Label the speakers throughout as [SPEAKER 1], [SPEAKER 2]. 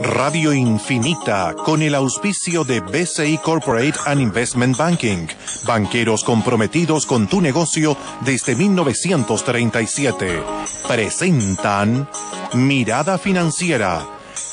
[SPEAKER 1] Radio Infinita, con el auspicio de BCI Corporate and Investment Banking, banqueros comprometidos con tu negocio desde 1937, presentan Mirada Financiera.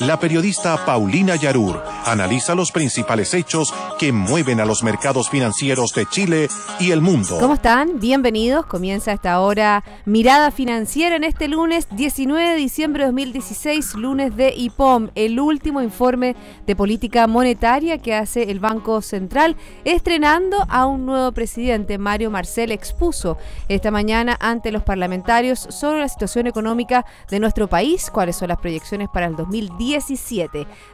[SPEAKER 1] La periodista Paulina Yarur analiza los principales hechos que mueven a los mercados financieros de Chile y el mundo.
[SPEAKER 2] ¿Cómo están? Bienvenidos. Comienza a esta hora Mirada Financiera en este lunes 19 de diciembre de 2016, lunes de IPOM, el último informe de política monetaria que hace el Banco Central, estrenando a un nuevo presidente. Mario Marcel expuso esta mañana ante los parlamentarios sobre la situación económica de nuestro país, cuáles son las proyecciones para el 2017.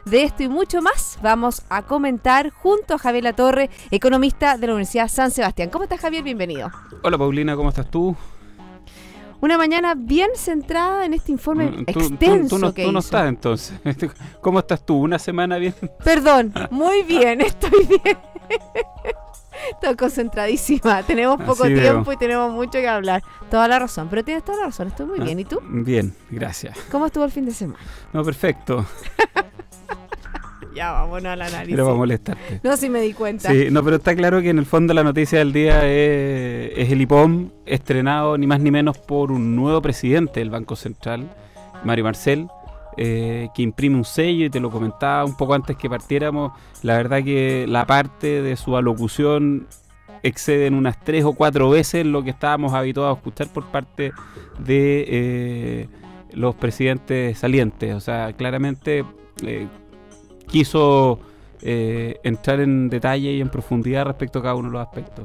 [SPEAKER 2] De esto y mucho más vamos a comentar junto a Javier Latorre, economista de la Universidad San Sebastián. ¿Cómo estás, Javier? Bienvenido.
[SPEAKER 3] Hola, Paulina, ¿cómo estás tú?
[SPEAKER 2] Una mañana bien centrada en este informe extenso
[SPEAKER 3] tú no estás entonces. ¿Cómo estás tú? ¿Una semana bien?
[SPEAKER 2] Perdón, muy bien, estoy bien. Estoy concentradísima. Tenemos poco tiempo y tenemos mucho que hablar. Toda la razón, pero tienes toda la razón. Estoy muy bien. ¿Y tú?
[SPEAKER 3] Bien, gracias.
[SPEAKER 2] ¿Cómo estuvo el fin de semana?
[SPEAKER 3] No, perfecto.
[SPEAKER 2] Ya vámonos al análisis.
[SPEAKER 3] Pero para molestarte.
[SPEAKER 2] No, sí me di cuenta.
[SPEAKER 3] Sí, no, pero está claro que en el fondo la noticia del día es el IPOM estrenado ni más ni menos por un nuevo presidente del Banco Central, Mario Marcel, que imprime un sello, y te lo comentaba un poco antes que partiéramos. La verdad que la parte de su alocución excede en unas 3 o 4 veces lo que estábamos habituados a escuchar por parte de los presidentes salientes. O sea, claramente quiso entrar en detalle y en profundidad respecto a cada uno de los aspectos.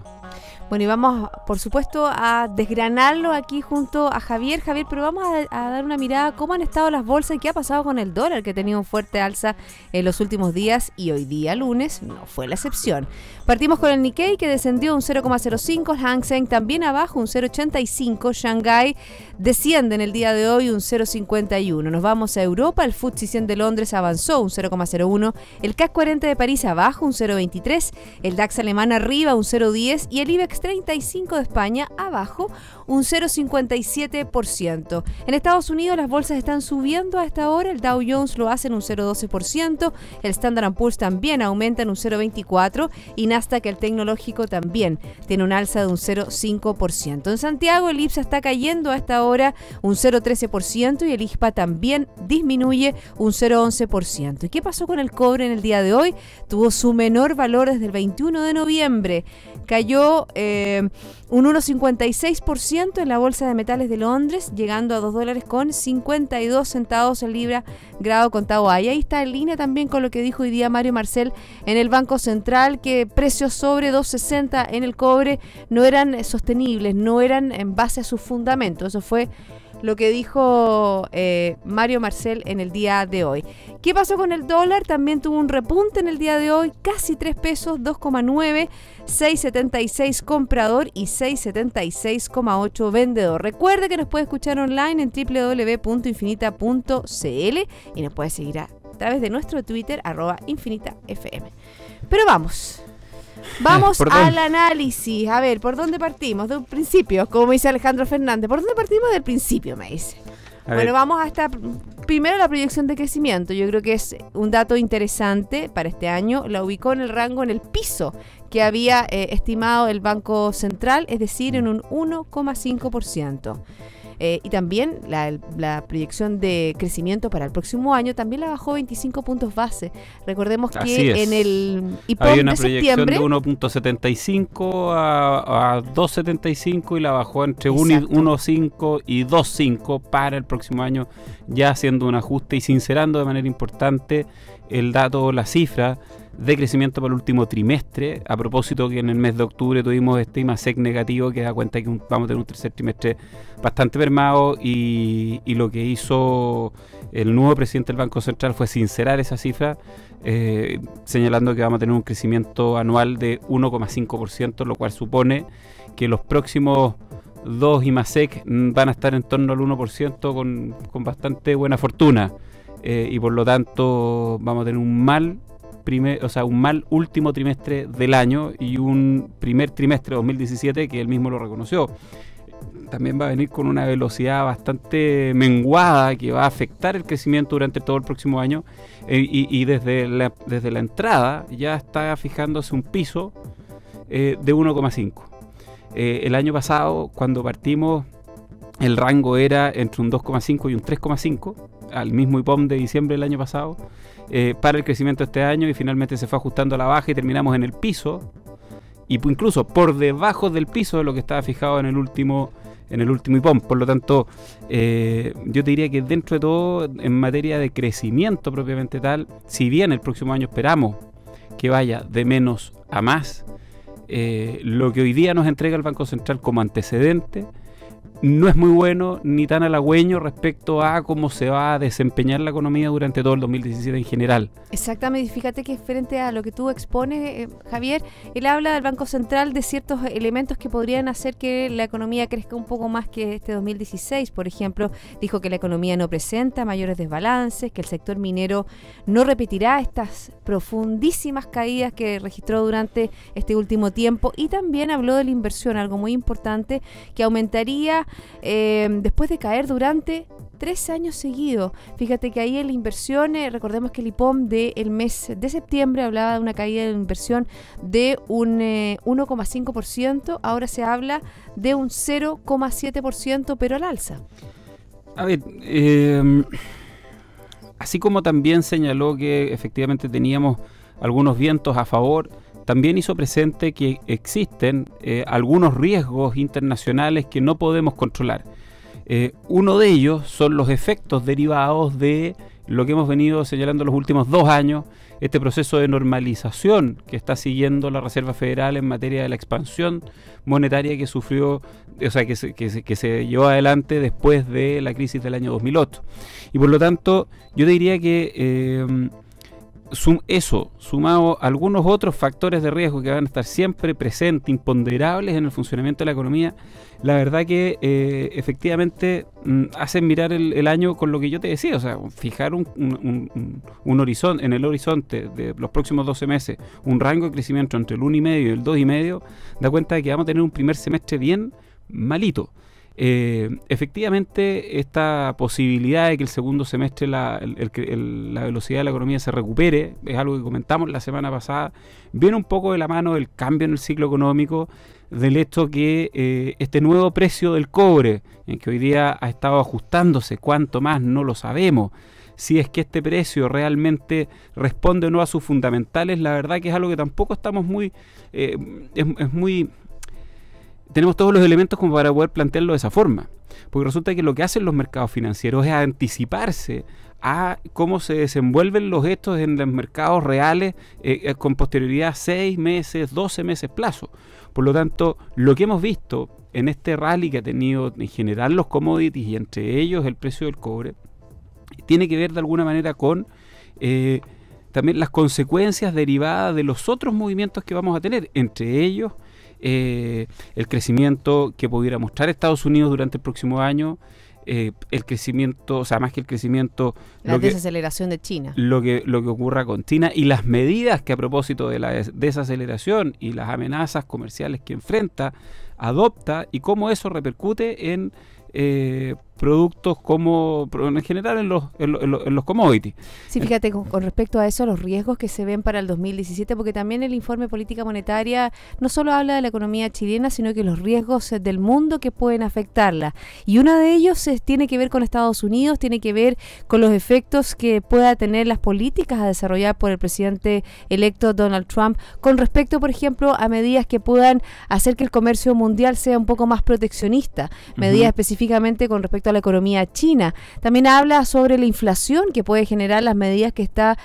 [SPEAKER 2] Bueno, y vamos, por supuesto, a desgranarlo aquí junto a Javier. Javier, pero vamos a dar una mirada a cómo han estado las bolsas y qué ha pasado con el dólar, que ha tenido un fuerte alza en los últimos días, y hoy día, lunes, no fue la excepción. Partimos con el Nikkei, que descendió un 0,05, el Hang Seng también abajo, un 0,85, Shanghái desciende en el día de hoy un 0,51. Nos vamos a Europa, el FTSE 100 de Londres avanzó un 0,01, el CAC 40 de París abajo un 0,23, el DAX alemán arriba un 0,10 y el IBEX 35 de España abajo un 0,57%. En Estados Unidos las bolsas están subiendo a esta hora, el Dow Jones lo hace en un 0,12%, el Standard & Poor's también aumenta en un 0,24% y Nasdaq, el tecnológico, también tiene un alza de un 0,5%. En Santiago el IPSA está cayendo a esta hora un 0,13% y el IXPA también disminuye un 0,11%. ¿Y qué pasó con el cobre en el día de hoy? Tuvo su menor valor desde el 21 de noviembre. Cayó un 1,56% en la Bolsa de Metales de Londres, llegando a $2.52 el libra grado contado ahí. Ahí está en línea también con lo que dijo hoy día Mario Marcel en el Banco Central, que precios sobre 2,60 en el cobre no eran sostenibles, no eran en base a sus fundamentos. Eso fue lo que dijo Mario Marcel en el día de hoy. ¿Qué pasó con el dólar? También tuvo un repunte en el día de hoy, casi 3 pesos, 2,9, 6,76 comprador y 6,76,8 vendedor. Recuerde que nos puede escuchar online en www.infinita.cl y nos puede seguir a través de nuestro Twitter, @infinitafm. Pero vamos al análisis. A ver, ¿por dónde partimos? De un principio, como dice Alejandro Fernández. ¿Por dónde partimos? Del principio, me dice. Bueno, vamos hasta primero la proyección de crecimiento. Yo creo que es un dato interesante para este año. La ubicó en el rango, en el piso que había estimado el Banco Central, es decir, en un 1,5%. Y también la proyección de crecimiento para el próximo año también la bajó 25 puntos base. Recordemos que en el IPOM
[SPEAKER 3] había una
[SPEAKER 2] de septiembre
[SPEAKER 3] proyección de 1.75 a 2.75 y la bajó entre 1.5 y 2.5 para el próximo año, ya haciendo un ajuste y sincerando de manera importante el dato, la cifra de crecimiento para el último trimestre, a propósito que en el mes de octubre tuvimos este IMASEC negativo, que da cuenta que vamos a tener un tercer trimestre bastante mermado, y lo que hizo el nuevo presidente del Banco Central fue sincerar esa cifra, señalando que vamos a tener un crecimiento anual de 1,5%, lo cual supone que los próximos 2 IMASEC van a estar en torno al 1% con bastante buena fortuna, y por lo tanto vamos a tener un mal último trimestre del año y un primer trimestre de 2017 que él mismo lo reconoció. también va a venir con una velocidad bastante menguada que va a afectar el crecimiento durante todo el próximo año, y desde la entrada ya está fijándose un piso de 1,5. El año pasado, cuando partimos, el rango era entre un 2,5 y un 3,5, al mismo IPOM de diciembre del año pasado, para el crecimiento de este año, y finalmente se fue ajustando a la baja y terminamos en el piso, y incluso por debajo del piso de lo que estaba fijado en el último IPOM. Por lo tanto, yo te diría que dentro de todo, en materia de crecimiento propiamente tal, si bien el próximo año esperamos que vaya de menos a más, lo que hoy día nos entrega el Banco Central como antecedente no es muy bueno ni tan halagüeño respecto a cómo se va a desempeñar la economía durante todo el 2017 en general.
[SPEAKER 2] Exactamente, fíjate que frente a lo que tú expones, Javier, él habla del Banco Central de ciertos elementos que podrían hacer que la economía crezca un poco más que este 2016. Por ejemplo, dijo que la economía no presenta mayores desbalances, que el sector minero no repetirá estas profundísimas caídas que registró durante este último tiempo, y también habló de la inversión, algo muy importante, que aumentaría después de caer durante 3 años seguidos. Fíjate que ahí en la inversión, recordemos que el IPOM del mes de septiembre hablaba de una caída de inversión de un 1,5%, ahora se habla de un 0,7%, pero al alza.
[SPEAKER 3] A ver, así como también señaló que efectivamente teníamos algunos vientos a favor, también hizo presente que existen algunos riesgos internacionales que no podemos controlar. Uno de ellos son los efectos derivados de lo que hemos venido señalando los últimos 2 años, este proceso de normalización que está siguiendo la Reserva Federal en materia de la expansión monetaria que sufrió, o sea, que se llevó adelante después de la crisis del año 2008. Y por lo tanto, yo diría que eso, sumado a algunos otros factores de riesgo que van a estar siempre presentes, imponderables en el funcionamiento de la economía, la verdad que efectivamente hacen mirar el año con lo que yo te decía, o sea, fijar un horizonte, en el horizonte de los próximos 12 meses, un rango de crecimiento entre el 1,5 y el 2,5, da cuenta de que vamos a tener un primer semestre bien malito. Efectivamente, esta posibilidad de que el segundo semestre la velocidad de la economía se recupere, es algo que comentamos la semana pasada, viene un poco de la mano del cambio en el ciclo económico, del hecho que este nuevo precio del cobre, en que hoy día ha estado ajustándose, cuánto más no lo sabemos, si es que este precio realmente responde o no a sus fundamentales, la verdad que es algo que tampoco estamos muy... tenemos todos los elementos como para poder plantearlo de esa forma, porque resulta que lo que hacen los mercados financieros es anticiparse a cómo se desenvuelven los hechos en los mercados reales con posterioridad a 6 meses, 12 meses plazo. Por lo tanto, lo que hemos visto en este rally que ha tenido en general los commodities y entre ellos el precio del cobre, tiene que ver de alguna manera con también las consecuencias derivadas de los otros movimientos que vamos a tener, entre ellos el crecimiento que pudiera mostrar Estados Unidos durante el próximo año, el crecimiento, o sea, más que el crecimiento,
[SPEAKER 2] la desaceleración de China,
[SPEAKER 3] lo que ocurra con China, y las medidas que a propósito de la desaceleración y las amenazas comerciales que adopta, y cómo eso repercute en productos como en general en los commodities.
[SPEAKER 2] Sí, fíjate, con respecto a eso, los riesgos que se ven para el 2017, porque también el informe Política Monetaria no solo habla de la economía chilena, sino que los riesgos del mundo que pueden afectarla. Y uno de ellos tiene que ver con Estados Unidos, tiene que ver con los efectos que pueda tener las políticas a desarrollar por el presidente electo Donald Trump, con respecto, por ejemplo, a medidas que puedan hacer que el comercio mundial sea un poco más proteccionista, medidas específicamente con respecto a la economía china. También habla sobre la inflación que puede generar las medidas que está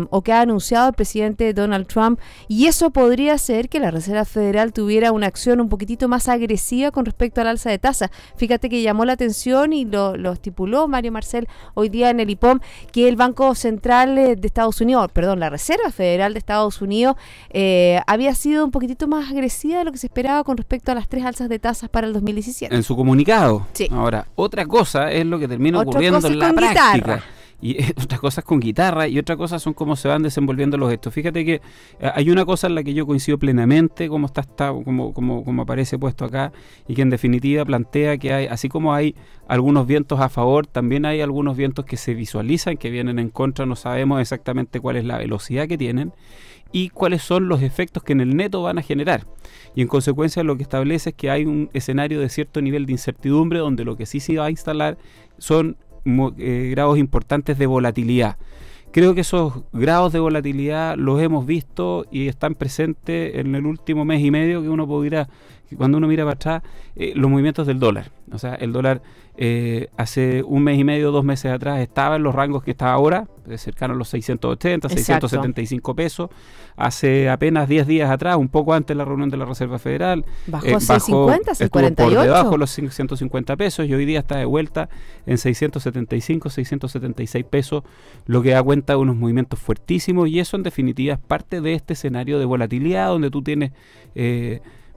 [SPEAKER 2] o que ha anunciado el presidente Donald Trump, y eso podría hacer que la Reserva Federal tuviera una acción un poquitito más agresiva con respecto al alza de tasas. Fíjate que llamó la atención y lo estipuló Mario Marcel hoy día en el IPOM, que el Banco Central de Estados Unidos, perdón, la Reserva Federal de Estados Unidos había sido un poquitito más agresiva de lo que se esperaba con respecto a las 3 alzas de tasas para el 2017.
[SPEAKER 3] En su comunicado.
[SPEAKER 2] Sí.
[SPEAKER 3] Ahora, otra cosa es lo que termina ocurriendo en la práctica. y otras cosas con guitarra, y otras cosas son cómo se van desenvolviendo los gestos. Fíjate que hay una cosa en la que yo coincido plenamente, como aparece puesto acá, y que en definitiva plantea que hay, así como hay algunos vientos a favor, también hay algunos vientos que se visualizan, que vienen en contra, no sabemos exactamente cuál es la velocidad que tienen, y cuáles son los efectos que en el neto van a generar. Y en consecuencia lo que establece es que hay un escenario de cierto nivel de incertidumbre, donde lo que sí se va a instalar son grados importantes de volatilidad. Creo que esos grados de volatilidad los hemos visto y están presentes en el último mes y medio, que uno pudiera, cuando uno mira para atrás, los movimientos del dólar. O sea, el dólar hace un mes y medio, 2 meses atrás, estaba en los rangos que está ahora, cercano a los 680, Exacto. 675 pesos. Hace apenas 10 días atrás, un poco antes de la reunión de la Reserva Federal,
[SPEAKER 2] bajó 650, 648.
[SPEAKER 3] Por debajo de los 650 pesos, y hoy día está de vuelta en 675, 676 pesos, lo que da cuenta de unos movimientos fuertísimos, y eso en definitiva es parte de este escenario de volatilidad, donde tú tienes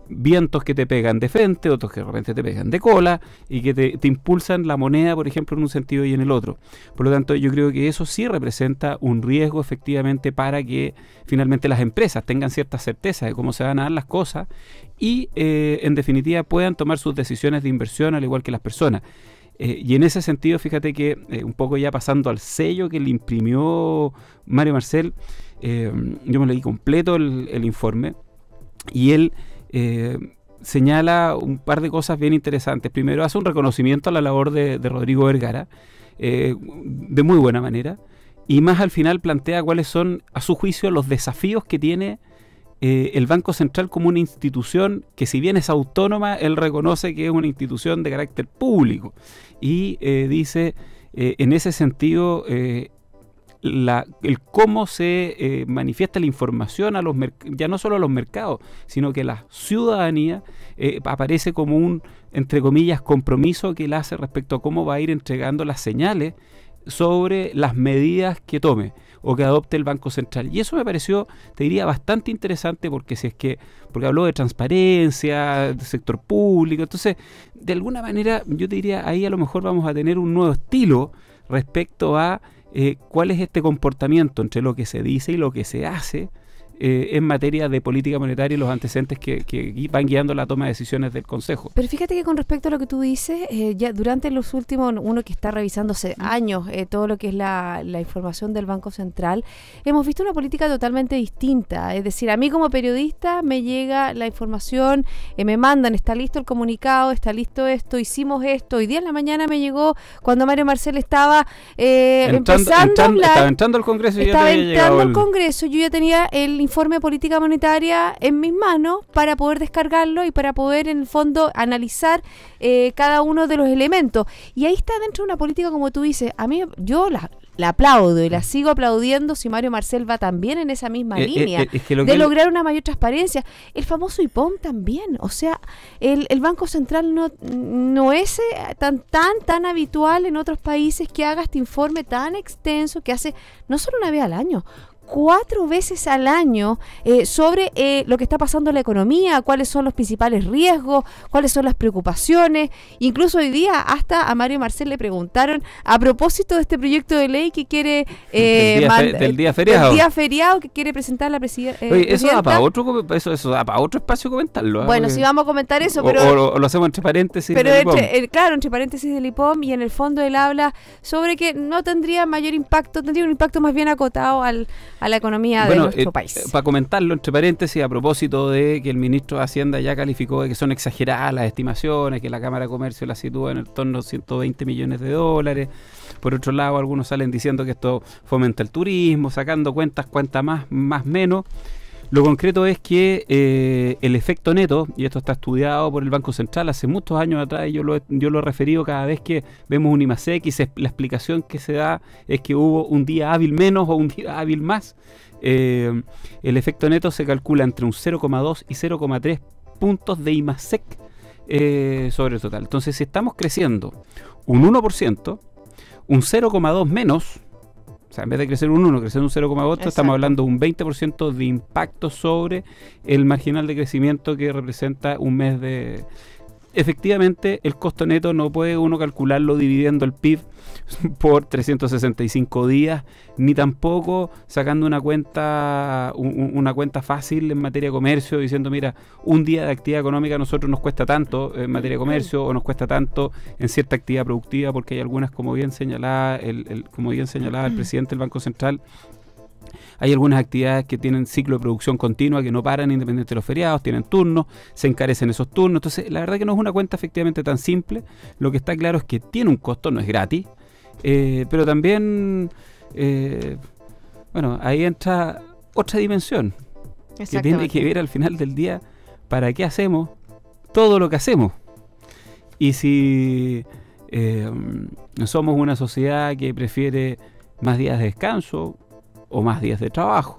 [SPEAKER 3] vientos que te pegan de frente, otros que de repente te pegan de cola, y que te impulsan la moneda, por ejemplo, en un sentido y en el otro. Por lo tanto, yo creo que eso sí representa un riesgo efectivamente para que finalmente las empresas tengan cierta certeza de cómo se van a dar las cosas y en definitiva puedan tomar sus decisiones de inversión al igual que las personas. Y en ese sentido, fíjate que un poco ya pasando al sello que le imprimió Mario Marcel, yo me leí completo el informe, y él señala un par de cosas bien interesantes. Primero, hace un reconocimiento a la labor de Rodrigo Vergara, de muy buena manera, y más al final plantea cuáles son, a su juicio, los desafíos que tiene el Banco Central como una institución que, si bien es autónoma, él reconoce que es una institución de carácter público, y dice, en ese sentido, el cómo se manifiesta la información a los ya no solo a los mercados, sino que la ciudadanía aparece como un, entre comillas, compromiso que él hace respecto a cómo va a ir entregando las señales sobre las medidas que tome o que adopte el Banco Central. Y eso me pareció, te diría, bastante interesante, porque porque habló de transparencia, del sector público. Entonces, de alguna manera, yo te diría, ahí a lo mejor vamos a tener un nuevo estilo respecto a cuál es este comportamiento entre lo que se dice y lo que se hace en materia de política monetaria y los antecedentes que van guiando la toma de decisiones del Consejo.
[SPEAKER 2] Pero fíjate que con respecto a lo que tú dices, ya durante los últimos, uno que está revisando hace años todo lo que es la información del Banco Central, hemos visto una política totalmente distinta. Es decir, a mí como periodista me llega la información, me mandan, está listo el comunicado, está listo esto, hicimos esto. Hoy día en la mañana me llegó cuando Mario Marcel estaba
[SPEAKER 3] estaba entrando al Congreso y
[SPEAKER 2] estaba entrando al Congreso, yo ya tenía el informe de política monetaria en mis manos para poder descargarlo y para poder en el fondo analizar cada uno de los elementos. Y ahí está dentro de una política, como tú dices, a mí yo la aplaudo y la sigo aplaudiendo si Mario Marcel va también en esa misma línea de lograr una mayor transparencia. El famoso IPOM también, o sea, el Banco Central no es tan habitual en otros países que haga este informe tan extenso que hace no solo una vez al año, 4 veces al año sobre lo que está pasando en la economía, cuáles son los principales riesgos, cuáles son las preocupaciones. Incluso hoy día hasta a Mario Marcel le preguntaron a propósito de este proyecto de ley que quiere
[SPEAKER 3] del día feriado
[SPEAKER 2] que quiere presentar la presidenta.
[SPEAKER 3] Eso da para otro espacio comentarlo.
[SPEAKER 2] Bueno, si vamos a comentar eso, pero
[SPEAKER 3] o lo hacemos entre paréntesis.
[SPEAKER 2] Pero entre paréntesis del IPOM, y en el fondo él habla sobre que no tendría mayor impacto, tendría un impacto más bien acotado a la economía de nuestro país.
[SPEAKER 3] Para comentarlo, entre paréntesis, a propósito de que el ministro de Hacienda ya calificó de que son exageradas las estimaciones, que la Cámara de Comercio la sitúa en el torno de 120 millones de dólares. Por otro lado, algunos salen diciendo que esto fomenta el turismo, sacando cuentas más menos. Lo concreto es que el efecto neto, y esto está estudiado por el Banco Central hace muchos años atrás, y yo lo he referido cada vez que vemos un IMASEC, y la explicación que se da es que hubo un día hábil menos o un día hábil más. El efecto neto se calcula entre un 0,2 y 0,3 puntos de IMASEC sobre el total. Entonces, si estamos creciendo un 1%, un 0,2 menos, o sea, en vez de crecer un 1, crecer un 0,8, estamos hablando de un 20% de impacto sobre el marginal de crecimiento que representa un mes de efectivamente el costo neto no puede uno calcularlo dividiendo el PIB por 365 días, ni tampoco sacando una cuenta fácil en materia de comercio, diciendo, mira, un día de actividad económica a nosotros nos cuesta tanto en materia de comercio o nos cuesta tanto en cierta actividad productiva, porque hay algunas, como bien señalaba el presidente del Banco Central, hay algunas actividades que tienen ciclo de producción continua, que no paran independientemente de los feriados, tienen turnos, se encarecen esos turnos. Entonces, la verdad que no es una cuenta efectivamente tan simple. Lo que está claro es que tiene un costo, no es gratis, pero también, bueno, ahí entra otra dimensión, que tiene que ver al final del día para qué hacemos todo lo que hacemos. Y si somos una sociedad que prefiere más días de descanso o más días de trabajo.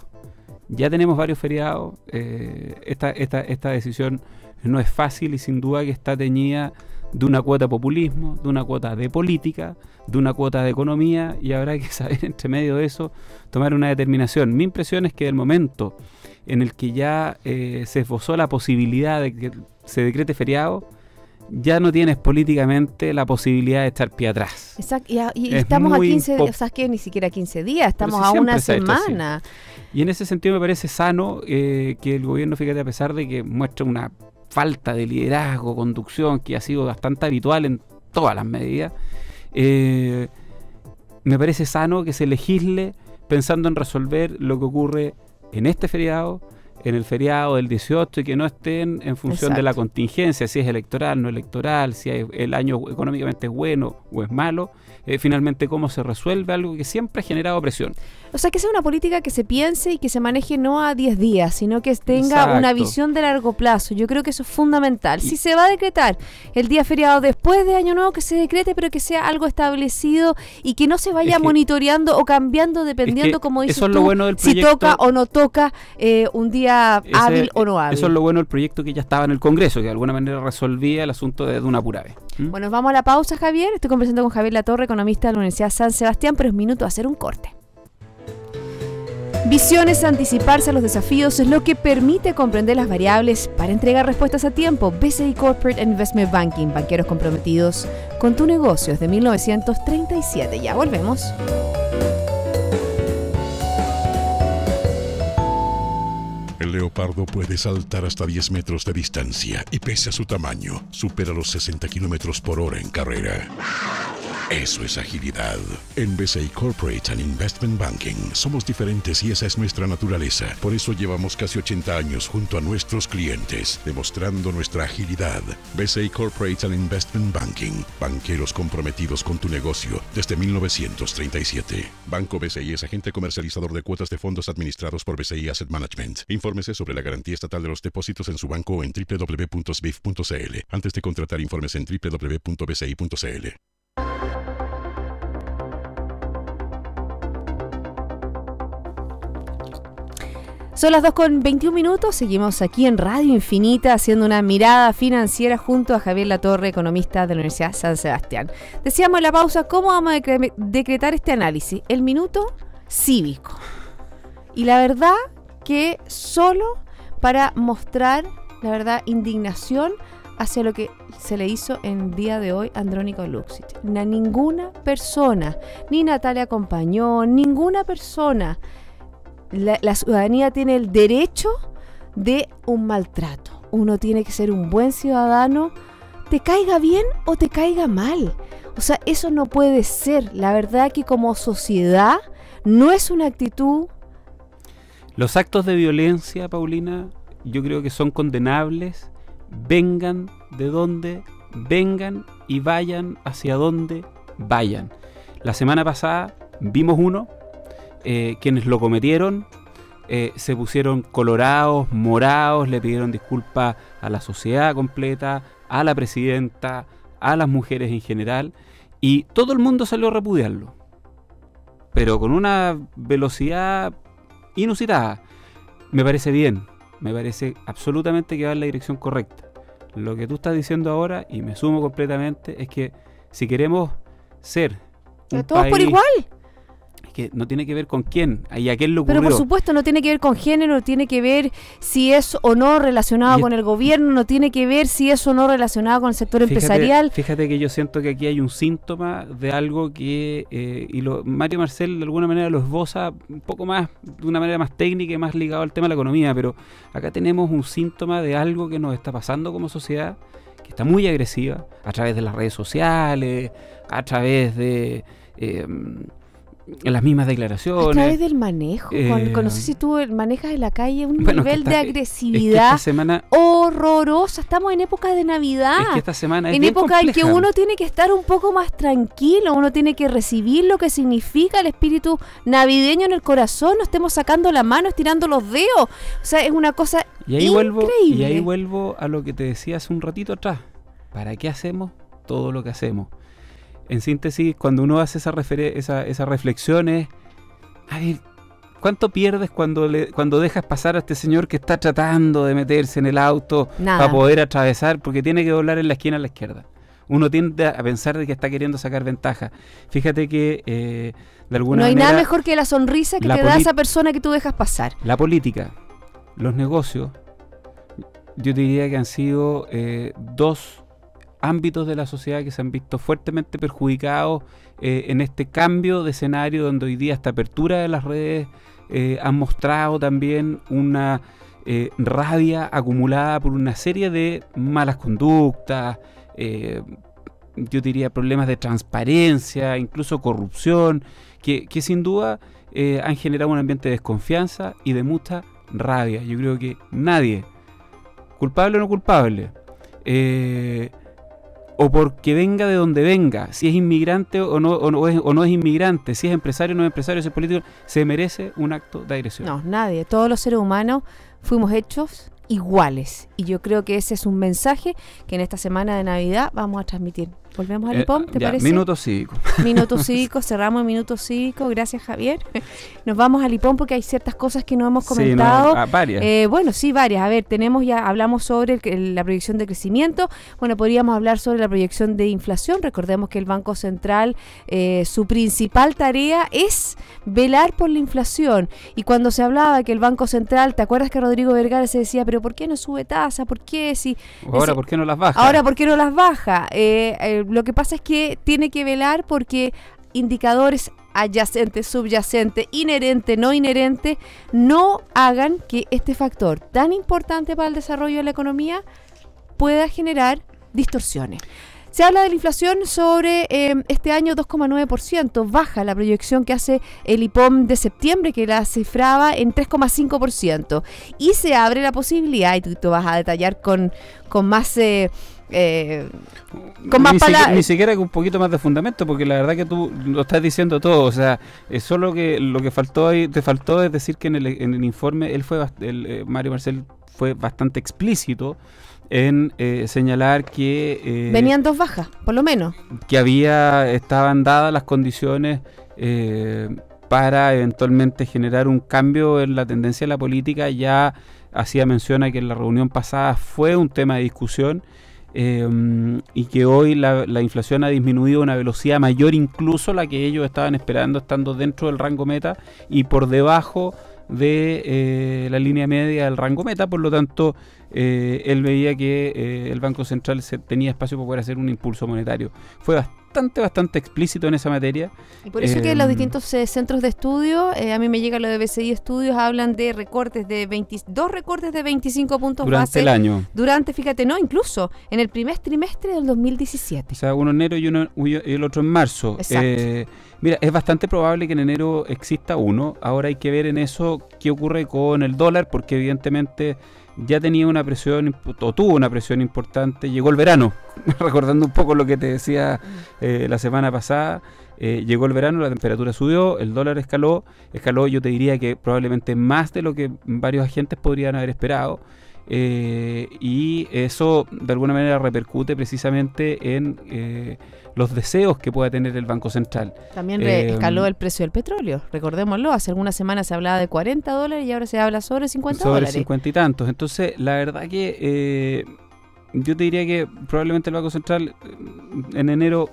[SPEAKER 3] Ya tenemos varios feriados. Esta decisión no es fácil y sin duda que está teñida de una cuota de populismo, de una cuota de política, de una cuota de economía, y habrá que saber entre medio de eso tomar una determinación. Mi impresión es que del momento en el que ya se esbozó la posibilidad de que se decrete feriado, ya no tienes políticamente la posibilidad de echar pie atrás.
[SPEAKER 2] Exacto, y estamos a 15 días, o sea, es que ni siquiera 15 días, estamos a una semana.
[SPEAKER 3] Y en ese sentido me parece sano que el gobierno, fíjate, a pesar de que muestra una falta de liderazgo, conducción, que ha sido bastante habitual en todas las medidas, me parece sano que se legisle pensando en resolver lo que ocurre en este feriado, en el feriado del 18, y que no estén en función de la contingencia, si es electoral, no electoral, si el año económicamente es bueno o es malo, finalmente cómo se resuelve algo que siempre ha generado presión.
[SPEAKER 2] O sea, que sea una política que se piense y que se maneje no a 10 días, sino que tenga una visión de largo plazo. Yo creo que eso es fundamental. Si se va a decretar el día feriado después de Año Nuevo, que se decrete, pero que sea algo establecido y que no se vaya monitoreando o cambiando dependiendo, como dices tú, bueno del proyecto, si toca o no toca un día hábil o no hábil.
[SPEAKER 3] Eso es lo bueno del proyecto que ya estaba en el Congreso, que de alguna manera resolvía el asunto de una pura vez.
[SPEAKER 2] Bueno, vamos a la pausa, Javier. Estoy conversando con Javier Latorre, economista de la Universidad San Sebastián, pero es minuto de hacer un corte. Visiones, anticiparse a los desafíos es lo que permite comprender las variables para entregar respuestas a tiempo. BCI Corporate Investment Banking, banqueros comprometidos con tu negocio desde 1937. Ya volvemos.
[SPEAKER 4] El leopardo puede saltar hasta 10 metros de distancia y pese a su tamaño, supera los 60 kilómetros por hora en carrera. Eso es agilidad. En BCI Corporate and Investment Banking somos diferentes y esa es nuestra naturaleza. Por eso llevamos casi 80 años junto a nuestros clientes, demostrando nuestra agilidad. BCI Corporate and Investment Banking, banqueros comprometidos con tu negocio desde 1937. Banco BCI es agente comercializador de cuotas de fondos administrados por BCI Asset Management. Infórmese sobre la garantía estatal de los depósitos en su banco o en www.sbif.cl. Antes de contratar, informes en www.bci.cl.
[SPEAKER 2] Son las 2:21, seguimos aquí en Radio Infinita haciendo una mirada financiera junto a Javier Latorre, economista de la Universidad San Sebastián. Decíamos en la pausa, ¿cómo vamos a decretar este análisis? El minuto cívico. Y la verdad que solo para mostrar, la verdad, indignación hacia lo que se le hizo en día de hoy a Andrónico Luxich. Ninguna persona, ni Natalia Compañón, ninguna persona. La ciudadanía tiene el derecho de un maltrato. Uno tiene que ser un buen ciudadano, te caiga bien o te caiga mal. O sea, eso no puede ser. La verdad que como sociedad no es una actitud.
[SPEAKER 3] Los actos de violencia, Paulina, yo creo que son condenables, vengan de donde vengan y vayan hacia donde vayan. La semana pasada vimos uno. Quienes lo cometieron se pusieron colorados, morados, le pidieron disculpas a la sociedad completa, a la presidenta, a las mujeres en general, y todo el mundo salió a repudiarlo, pero con una velocidad inusitada. Me parece bien, me parece absolutamente que va en la dirección correcta. Lo que tú estás diciendo ahora, y me sumo completamente, es que si queremos ser un
[SPEAKER 2] todos
[SPEAKER 3] país,
[SPEAKER 2] por igual,
[SPEAKER 3] que no tiene que ver con quién y a quién le ocurrió.
[SPEAKER 2] Pero por supuesto no tiene que ver con género, no tiene que ver si es o no relacionado con el gobierno, no tiene que ver si es o no relacionado con el sector empresarial.
[SPEAKER 3] Fíjate que yo siento que aquí hay un síntoma de algo que Mario Marcel de alguna manera lo esboza un poco más, de una manera más técnica y más ligado al tema de la economía, pero acá tenemos un síntoma de algo que nos está pasando como sociedad, que está muy agresiva, a través de las redes sociales, a través de las mismas declaraciones.
[SPEAKER 2] A través del manejo. No sé si tú manejas en la calle un nivel de agresividad
[SPEAKER 3] esta semana,
[SPEAKER 2] horrorosa. Estamos en época de Navidad.
[SPEAKER 3] Es que esta semana es
[SPEAKER 2] en
[SPEAKER 3] bien
[SPEAKER 2] época
[SPEAKER 3] compleja.
[SPEAKER 2] en que uno tiene que estar un poco más tranquilo, uno tiene que recibir lo que significa el espíritu navideño en el corazón. No estemos sacando la mano, estirando los dedos. O sea, es una cosa increíble.
[SPEAKER 3] Y ahí vuelvo a lo que te decía hace un ratito atrás. ¿Para qué hacemos todo lo que hacemos? En síntesis, cuando uno hace esas reflexiones, a ver, ¿cuánto pierdes cuando dejas pasar a este señor que está tratando de meterse en el auto para poder atravesar, porque tiene que doblar en la esquina a la izquierda? Uno tiende a pensar de que está queriendo sacar ventaja. Fíjate que de alguna manera...
[SPEAKER 2] No hay nada mejor que la sonrisa que te da esa persona que tú dejas pasar.
[SPEAKER 3] La política, los negocios, yo diría que han sido dos ámbitos de la sociedad que se han visto fuertemente perjudicados en este cambio de escenario, donde hoy día esta apertura de las redes han mostrado también una rabia acumulada por una serie de malas conductas, yo diría problemas de transparencia, incluso corrupción, que sin duda han generado un ambiente de desconfianza y de mucha rabia. Yo creo que nadie, culpable o no culpable, o porque venga de donde venga, si es inmigrante o no es inmigrante, si es empresario o no es empresario, si es político, se merece un acto de agresión.
[SPEAKER 2] No, nadie. Todos los seres humanos fuimos hechos iguales. Y yo creo que ese es un mensaje que en esta semana de Navidad vamos a transmitir. Volvemos al IPOM, ¿te parece?
[SPEAKER 3] Minuto cívico.
[SPEAKER 2] Minuto cívico, cerramos el minuto cívico. Gracias, Javier. Nos vamos al IPOM porque hay ciertas cosas que no hemos comentado.
[SPEAKER 3] Sí, varias.
[SPEAKER 2] Bueno, sí, varias. A ver, hablamos sobre la proyección de crecimiento. Bueno, podríamos hablar sobre la proyección de inflación. Recordemos que el Banco Central, su principal tarea es velar por la inflación. Y cuando se hablaba que el Banco Central, ¿te acuerdas que Rodrigo Vergara se decía, pero ¿por qué no sube tasa? ¿Por qué?
[SPEAKER 3] ¿Por qué no las baja?
[SPEAKER 2] Ahora, ¿por qué no las baja? Lo que pasa es que tiene que velar porque indicadores adyacentes, subyacentes, inherente, no inherente, no hagan que este factor tan importante para el desarrollo de la economía pueda generar distorsiones. Se habla de la inflación sobre este año 2,9%, baja la proyección que hace el IPOM de septiembre, que la cifraba en 3,5%. Y se abre la posibilidad, y tú vas a detallar con más... con más palabras.
[SPEAKER 3] Ni siquiera con un poquito más de fundamento, porque la verdad que tú lo estás diciendo todo. O sea, es solo que lo que faltó ahí, te faltó es decir que en el informe Mario Marcel fue bastante explícito en señalar que
[SPEAKER 2] venían dos bajas, por lo menos,
[SPEAKER 3] que estaban dadas las condiciones para eventualmente generar un cambio en la tendencia de la política. Ya hacía mención a que en la reunión pasada fue un tema de discusión. Y que hoy la inflación ha disminuido a una velocidad mayor incluso la que ellos estaban esperando, estando dentro del rango meta y por debajo de la línea media del rango meta. Por lo tanto, él veía que el Banco Central tenía espacio para poder hacer un impulso monetario. Fue bastante explícito en esa materia.
[SPEAKER 2] Y por eso que los distintos centros de estudio, a mí me llega lo de BCI Estudios, hablan de recortes de 22 recortes de 25 puntos
[SPEAKER 3] durante
[SPEAKER 2] base.
[SPEAKER 3] El año.
[SPEAKER 2] Fíjate, incluso en el primer trimestre del 2017.
[SPEAKER 3] O sea, uno en enero y el otro en marzo.
[SPEAKER 2] Exacto.
[SPEAKER 3] Mira, es bastante probable que en enero exista uno. Ahora hay que ver en eso qué ocurre con el dólar, porque evidentemente ya tenía una presión, o tuvo una presión importante. Llegó el verano, recordando un poco lo que te decía la semana pasada. Llegó el verano, la temperatura subió, el dólar escaló, yo te diría que probablemente más de lo que varios agentes podrían haber esperado. Y eso de alguna manera repercute precisamente en los deseos que pueda tener el Banco Central.
[SPEAKER 2] También escaló el precio del petróleo, recordémoslo, hace algunas semanas se hablaba de $40 y ahora se habla sobre $50.
[SPEAKER 3] Sobre 50 y tantos. Entonces, la verdad que yo te diría que probablemente el Banco Central en enero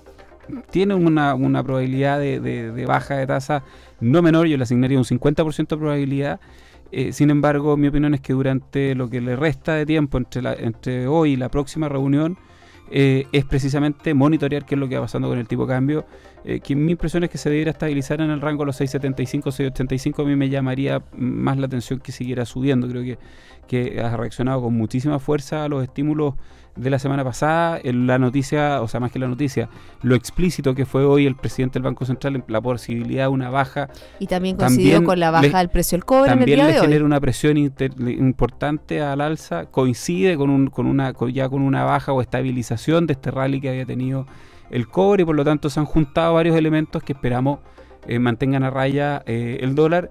[SPEAKER 3] tiene una probabilidad de baja de tasa no menor, yo le asignaría un 50% de probabilidad. Sin embargo, mi opinión es que durante lo que le resta de tiempo entre hoy y la próxima reunión, es precisamente monitorear qué es lo que va pasando con el tipo de cambio, que mi impresión es que se debiera estabilizar en el rango de los 6.75, 6.85. A mí me llamaría más la atención que siguiera subiendo. Creo que ha reaccionado con muchísima fuerza a los estímulos de la semana pasada. La noticia, o sea, más que la noticia, lo explícito que fue hoy el presidente del Banco Central, la posibilidad de una baja.
[SPEAKER 2] Y también coincidió con la baja del precio del cobre en el día de hoy.
[SPEAKER 3] También le genera una presión importante al alza, coincide con una baja o estabilización de este rally que había tenido el cobre, y por lo tanto se han juntado varios elementos que esperamos mantengan a raya el dólar.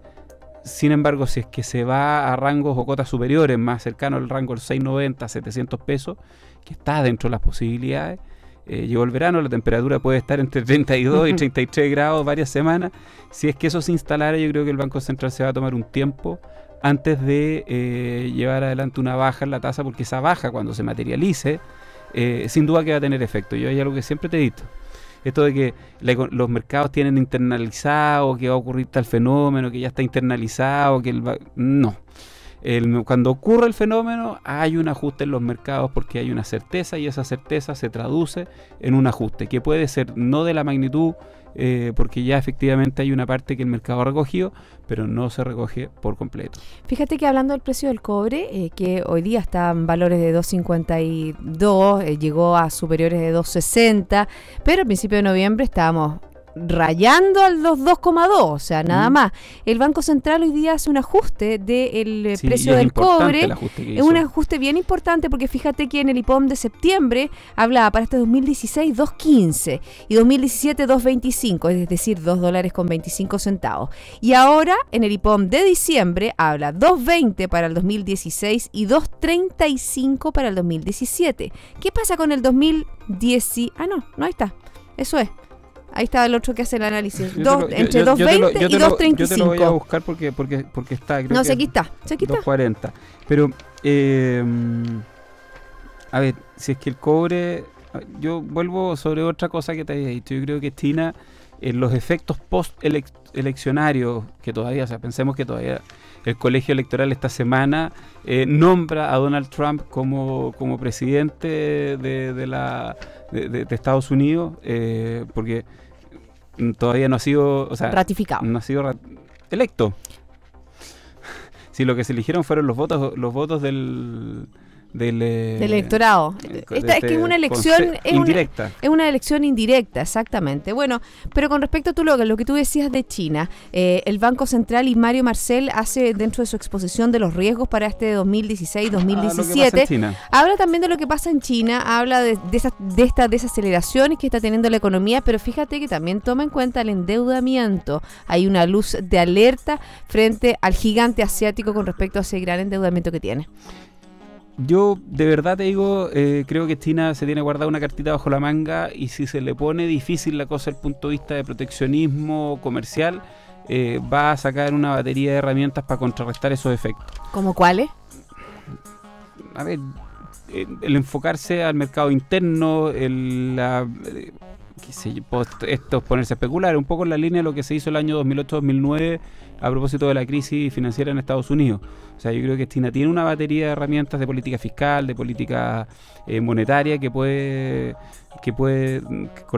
[SPEAKER 3] Sin embargo, si es que se va a rangos o cotas superiores, más cercanos al rango de los 6.90, 700 pesos, que está dentro de las posibilidades, llegó el verano, la temperatura puede estar entre 32 y 33 grados varias semanas. Si es que eso se instalara, yo creo que el Banco Central se va a tomar un tiempo antes de llevar adelante una baja en la tasa, porque esa baja, cuando se materialice, sin duda que va a tener efecto. Yo hay algo que siempre te he dicho. Esto de que los mercados tienen internalizado, que va a ocurrir tal fenómeno, que ya está internalizado, no. Cuando ocurre el fenómeno, hay un ajuste en los mercados porque hay una certeza, y esa certeza se traduce en un ajuste, que puede ser no de la magnitud, porque ya efectivamente hay una parte que el mercado ha recogido, pero no se recoge por completo.
[SPEAKER 2] Fíjate que hablando del precio del cobre, que hoy día está en valores de 2.52, llegó a superiores de 2.60, pero a principio de noviembre estábamos rayando a los 2,2, o sea, nada más. El Banco Central hoy día hace un ajuste del precio del cobre. Es un ajuste bien importante, porque fíjate que en el IPOM de septiembre hablaba para este 2016 2.15 y 2017 2.25, es decir, $2.25. Y ahora en el IPOM de diciembre habla 2.20 para el 2016 y 2.35 para el 2017. ¿Qué pasa con el 2010? No, ahí está. Eso es. Ahí está el otro que hace el análisis. Entre 2.20 y 2.35.
[SPEAKER 3] Yo te lo voy a buscar porque está. Creo
[SPEAKER 2] no,
[SPEAKER 3] que
[SPEAKER 2] se aquí está.
[SPEAKER 3] 2.40. Pero, a ver, si es que el cobre. Yo vuelvo sobre otra cosa que te había dicho. Yo creo que China, los efectos post-eleccionarios, que todavía, o sea, pensemos que todavía el colegio electoral esta semana nombra a Donald Trump como presidente de Estados Unidos, porque todavía no ha sido, o sea,
[SPEAKER 2] ratificado,
[SPEAKER 3] no ha sido electo. Si lo que se eligieron fueron los votos del electorado.
[SPEAKER 2] Es que es una elección
[SPEAKER 3] indirecta.
[SPEAKER 2] Es una elección indirecta, exactamente. Bueno, pero con respecto a lo que tú decías de China, el Banco Central y Mario Marcel hace dentro de su exposición de los riesgos para este 2016-2017, habla también de lo que pasa en China, habla de estas desaceleraciones que está teniendo la economía, pero fíjate que también toma en cuenta el endeudamiento. Hay una luz de alerta frente al gigante asiático con respecto a ese gran endeudamiento que tiene.
[SPEAKER 3] Yo de verdad te digo, creo que China se tiene guardada una cartita bajo la manga, y si se le pone difícil la cosa desde el punto de vista de proteccionismo comercial, va a sacar una batería de herramientas para contrarrestar esos efectos.
[SPEAKER 2] ¿Cómo cuáles?
[SPEAKER 3] A ver, el enfocarse al mercado interno, esto es ponerse a especular, un poco en la línea de lo que se hizo el año 2008-2009 a propósito de la crisis financiera en Estados Unidos. O sea, yo creo que China tiene una batería de herramientas de política fiscal, de política monetaria con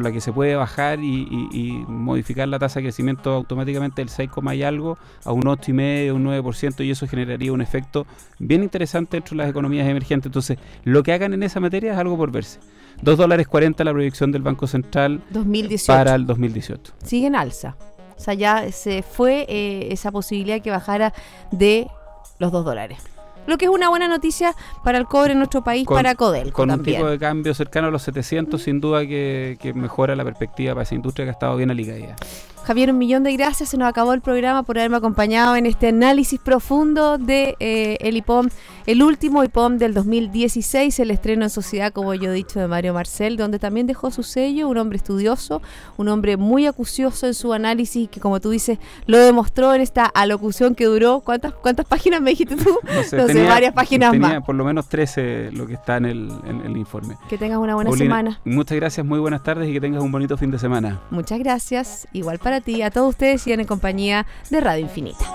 [SPEAKER 3] la que se puede bajar y modificar la tasa de crecimiento automáticamente del 6, y algo a un 8,5, un 9%, y eso generaría un efecto bien interesante dentro de las economías emergentes. Entonces, lo que hagan en esa materia es algo por verse. $2.40 la proyección del Banco Central
[SPEAKER 2] 2018.
[SPEAKER 3] Para el 2018.
[SPEAKER 2] Sigue en alza. O sea, ya se fue esa posibilidad que bajara de los $2. Lo que es una buena noticia para el cobre en nuestro país, para Codelco
[SPEAKER 3] con
[SPEAKER 2] también.
[SPEAKER 3] Un tipo de cambio cercano a los 700, sin duda que mejora la perspectiva para esa industria que ha estado bien alicaída.
[SPEAKER 2] Javier, un millón de gracias. Se nos acabó el programa por haberme acompañado en este análisis profundo de el IPOM, el último IPOM del 2016, el estreno en sociedad, como yo he dicho, de Mario Marcel, donde también dejó su sello, un hombre estudioso, un hombre muy acucioso en su análisis, que como tú dices, lo demostró en esta alocución que duró, ¿cuántas páginas me dijiste tú? No sé, varias páginas más.
[SPEAKER 3] Por lo menos 13 lo que está en el informe.
[SPEAKER 2] Que tengas una buena semana.
[SPEAKER 3] Muchas gracias, muy buenas tardes, y que tengas un bonito fin de semana.
[SPEAKER 2] Muchas gracias, igual para para ti, a todos ustedes, y en compañía de Radio Infinita.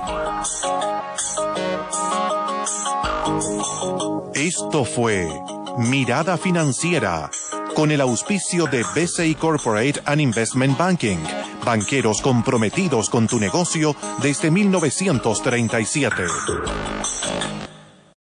[SPEAKER 1] Esto fue Mirada Financiera, con el auspicio de BCI Corporate and Investment Banking, banqueros comprometidos con tu negocio desde 1937.